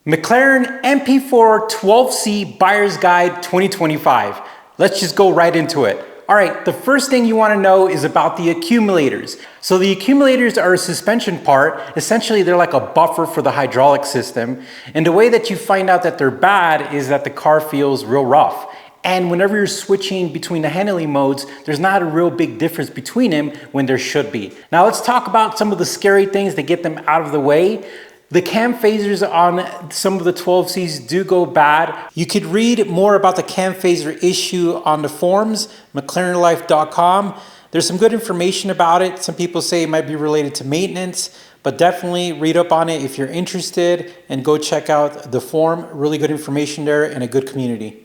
McLaren MP4-12C Buyer's Guide 2025. Let's just go right into it. All right, the first thing you want to know is about the accumulators. So the accumulators are a suspension part. Essentially, they're like a buffer for the hydraulic system. And the way that you find out that they're bad is that the car feels real rough. And whenever you're switching between the handling modes, there's not a real big difference between them when there should be. Now let's talk about some of the scary things that get them out of the way. The cam phasers on some of the 12Cs do go bad. You could read more about the cam phaser issue on the forums, McLarenlife.com. There's some good information about it. Some people say it might be related to maintenance, but definitely read up on it if you're interested and go check out the forum. Really good information there and a good community.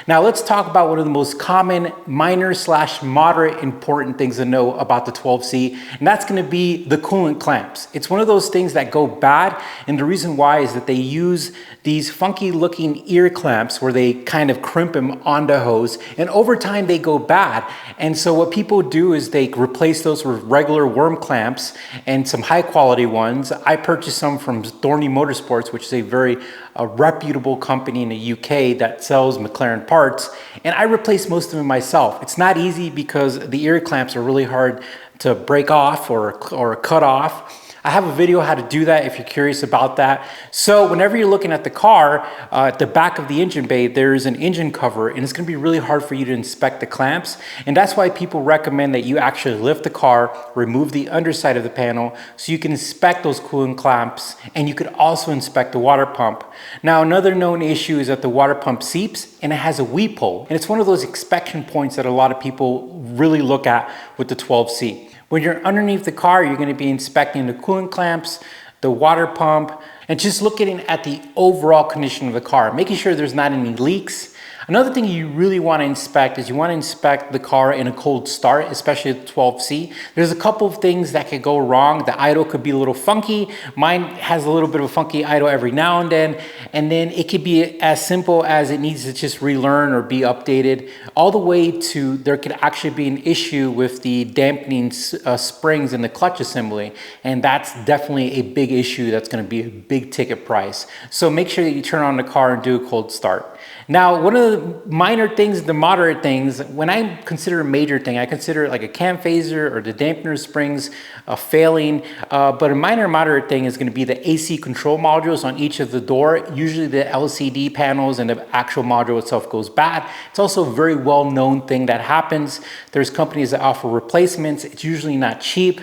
Now let's talk about one of the most common minor/moderate important things to know about the 12C, and that's going to be the coolant clamps. It's one of those things that go bad, and the reason why is that they use these funky looking ear clamps where they kind of crimp them on the hose, and over time they go bad. And so what people do is they replace those with regular worm clamps and some high quality ones. I purchased some from Thorny Motorsports, which is a very reputable company in the UK that sells McLaren parts, and I replaced most of them myself. It's not easy because the ear clamps are really hard to break off or cut off. I have a video how to do that if you're curious about that. So whenever you're looking at the car, at the back of the engine bay, there's an engine cover, and it's going to be really hard for you to inspect the clamps. And that's why people recommend that you actually lift the car, remove the underside of the panel, so you can inspect those coolant clamps, and you could also inspect the water pump. Now, another known issue is that the water pump seeps, and it has a weep hole. And it's one of those inspection points that a lot of people really look at with the 12C. When you're underneath the car, you're going to be inspecting the coolant clamps, the water pump, and just looking at the overall condition of the car, making sure there's not any leaks. Another thing you really want to inspect is you want to inspect the car in a cold start, especially the 12C. There's a couple of things that could go wrong. The idle could be a little funky. Mine has a little bit of a funky idle every now and then it could be as simple as it needs to just relearn or be updated, all the way to there could actually be an issue with the dampening springs in the clutch assembly, and that's definitely a big issue. That's going to be a big ticket price. So make sure that you turn on the car and do a cold start. Now, one of the minor things, the moderate things, when I consider a major thing, I consider like a cam phaser or the dampener springs failing. But a minor moderate thing is going to be the AC control modules on each of the door. Usually the LCD panels and the actual module itself goes bad. It's also a very well-known thing that happens. There's companies that offer replacements. It's usually not cheap.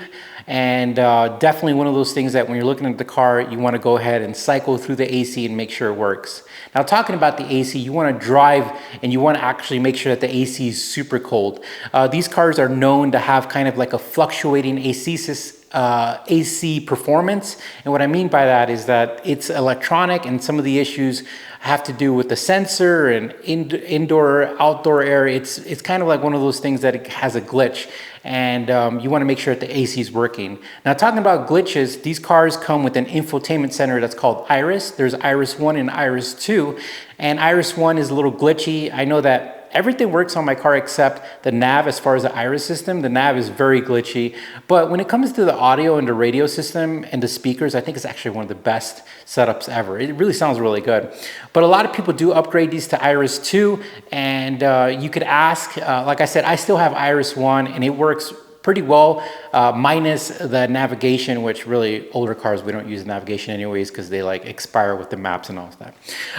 And definitely one of those things that when you're looking at the car, you want to go ahead and cycle through the AC and make sure it works. Now, talking about the AC, you want to drive and you want to actually make sure that the AC is super cold. These cars are known to have kind of like a fluctuating AC performance. And what I mean by that is that it's electronic, and some of the issues have to do with the sensor and indoor, outdoor air. It's kind of like one of those things that it has a glitch, and you want to make sure that the AC is working. Now, talking about glitches, these cars come with an infotainment center that's called Iris. There's Iris 1 and Iris 2, and Iris 1 is a little glitchy. I know that everything works on my car except the nav. As far as the Iris system, the nav is very glitchy. But when it comes to the audio and the radio system and the speakers, I think it's actually one of the best setups ever. It really sounds really good. But a lot of people do upgrade these to Iris 2, and you could ask, like I said, I still have Iris 1, and it works pretty well, minus the navigation, which really older cars, we don't use navigation anyways because they like expire with the maps and all of that.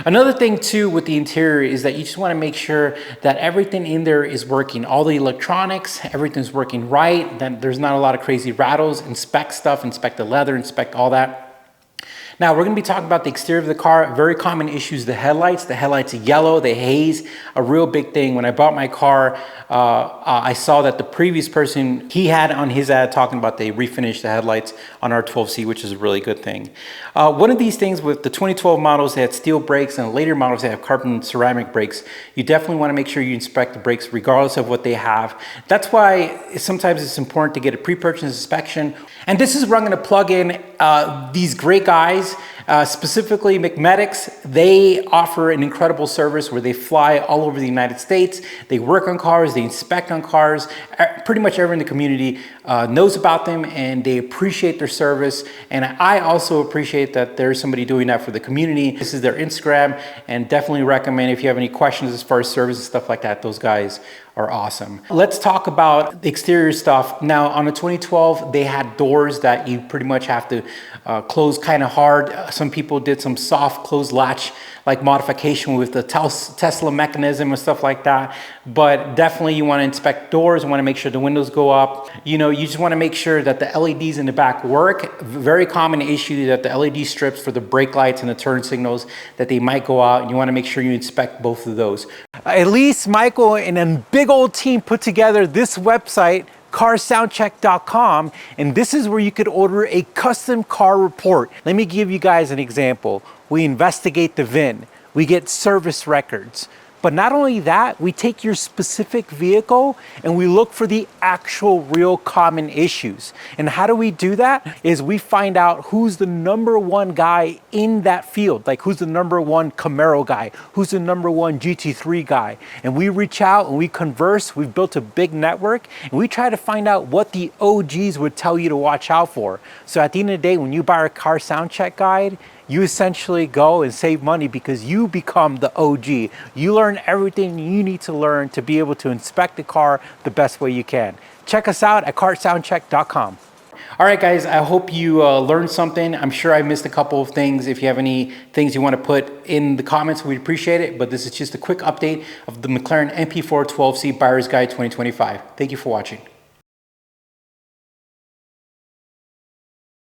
Another thing too with the interior is that you just want to make sure that everything in there is working. All the electronics, everything's working right, that there's not a lot of crazy rattles. Inspect stuff, inspect the leather, inspect all that. Now, we're going to be talking about the exterior of the car. Very common issues, the headlights. The headlights are yellow, they haze, a real big thing. When I bought my car, I saw that the previous person, he had on his ad talking about they refinished the headlights on our 12C, which is a really good thing. One of these things with the 2012 models, they had steel brakes, and later models, they have carbon ceramic brakes. You definitely want to make sure you inspect the brakes regardless of what they have. That's why sometimes it's important to get a pre-purchase inspection. And this is where I'm going to plug in these great guys. Specifically McMedics, they offer an incredible service where they fly all over the United States. They work on cars, they inspect on cars. Pretty much everyone in the community knows about them and they appreciate their service. And I also appreciate that there's somebody doing that for the community. This is their Instagram, and definitely recommend if you have any questions as far as service and stuff like that, those guys are awesome. Let's talk about the exterior stuff. Now on the 2012, they had doors that you pretty much have to close kind of hard. Some people did some soft close latch like modification with the Tesla mechanism and stuff like that. But definitely you want to inspect doors, you want to make sure the windows go up. You know, you just want to make sure that the LEDs in the back work. Very common issue that the LED strips for the brake lights and the turn signals, that they might go out, and you want to make sure you inspect both of those. At least Michael and a big old team put together this website, carsoundcheck.com, and this is where you could order a custom car report. Let me give you guys an example. We investigate the VIN, we get service records. But not only that, we take your specific vehicle and we look for the actual real common issues. And how do we do that? Is we find out who's the #1 guy in that field, like who's the #1 Camaro guy, who's the #1 GT3 guy. And we reach out and we converse. We've built a big network and we try to find out what the OGs would tell you to watch out for. So at the end of the day, when you buy a car sound check guide, you essentially go and save money because you become the OG. You learn everything you need to learn to be able to inspect the car the best way you can. Check us out at carsoundcheck.com. All right, guys, I hope you learned something. I'm sure I missed a couple of things. If you have any things you want to put in the comments, we'd appreciate it. But this is just a quick update of the McLaren MP4-12C Buyer's Guide 2025. Thank you for watching.